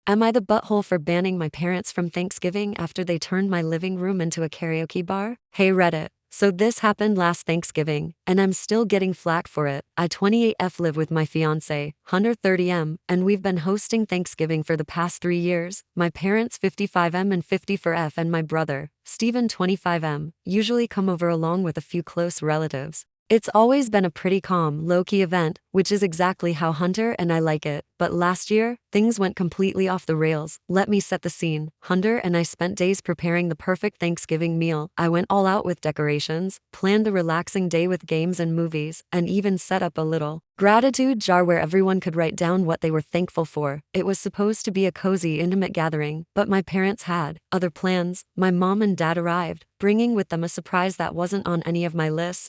Am I the butthole for banning my parents from Thanksgiving after they turned my living room into a karaoke bar? Hey Reddit. So this happened last Thanksgiving, and I'm still getting flack for it. I 28F live with my fiancé, Hunter 30M, and we've been hosting Thanksgiving for the past 3 years. My parents 55M and 54F and my brother, Steven 25M, usually come over along with a few close relatives. It's always been a pretty calm, low-key event, which is exactly how Hunter and I like it. But last year, things went completely off the rails. Let me set the scene. Hunter and I spent days preparing the perfect Thanksgiving meal. I went all out with decorations, planned a relaxing day with games and movies, and even set up a little gratitude jar where everyone could write down what they were thankful for. It was supposed to be a cozy, intimate gathering, but my parents had other plans. My mom and dad arrived, bringing with them a surprise that wasn't on any of my lists.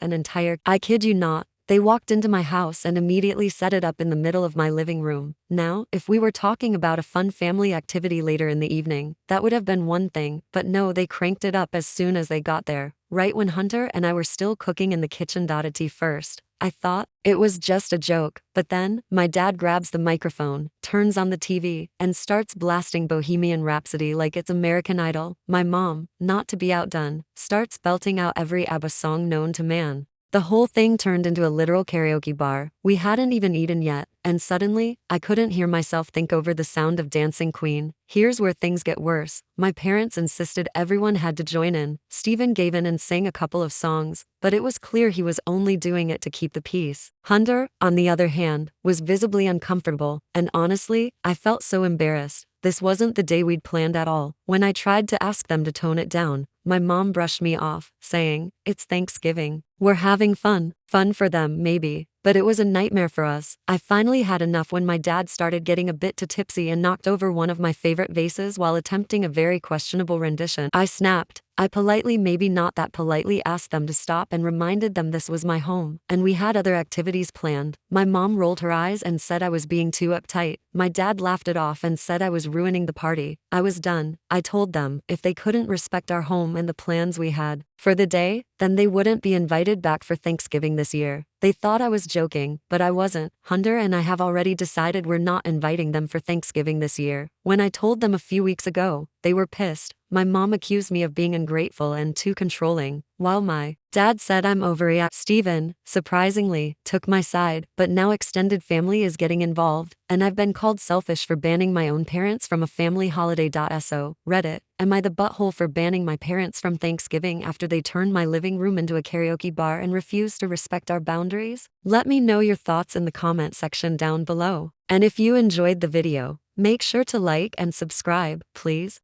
I kid you not, they walked into my house and immediately set it up in the middle of my living room. Now, if we were talking about a fun family activity later in the evening, that would have been one thing, but no, they cranked it up as soon as they got there, right when Hunter and I were still cooking in the kitchen. At first, I thought it was just a joke, but then, my dad grabs the microphone, turns on the TV, and starts blasting Bohemian Rhapsody like it's American Idol. My mom, not to be outdone, starts belting out every ABBA song known to man. The whole thing turned into a literal karaoke bar. We hadn't even eaten yet, and suddenly, I couldn't hear myself think over the sound of Dancing Queen. Here's where things get worse. My parents insisted everyone had to join in. Steven gave in and sang a couple of songs, but it was clear he was only doing it to keep the peace. Hunter, on the other hand, was visibly uncomfortable, and honestly, I felt so embarrassed. This wasn't the day we'd planned at all. When I tried to ask them to tone it down, my mom brushed me off, saying, "It's Thanksgiving. We're having fun." Fun for them, maybe, but it was a nightmare for us. I finally had enough when my dad started getting a bit too tipsy and knocked over one of my favorite vases while attempting a very questionable rendition. I snapped. I politely, maybe not that politely, asked them to stop and reminded them this was my home, and we had other activities planned. My mom rolled her eyes and said I was being too uptight. My dad laughed it off and said I was ruining the party. I was done. I told them, if they couldn't respect our home and the plans we had for the day, then they wouldn't be invited back for Thanksgiving this year. They thought I was joking, but I wasn't. Hunter and I have already decided we're not inviting them for Thanksgiving this year. When I told them a few weeks ago, they were pissed. My mom accused me of being ungrateful and too controlling, while my dad said I'm overreacting. Steven, surprisingly, took my side, but now extended family is getting involved, and I've been called selfish for banning my own parents from a family holiday. So, Reddit, am I the butthole for banning my parents from Thanksgiving after they turned my living room into a karaoke bar and refused to respect our boundaries? Let me know your thoughts in the comment section down below. And if you enjoyed the video, make sure to like and subscribe, please.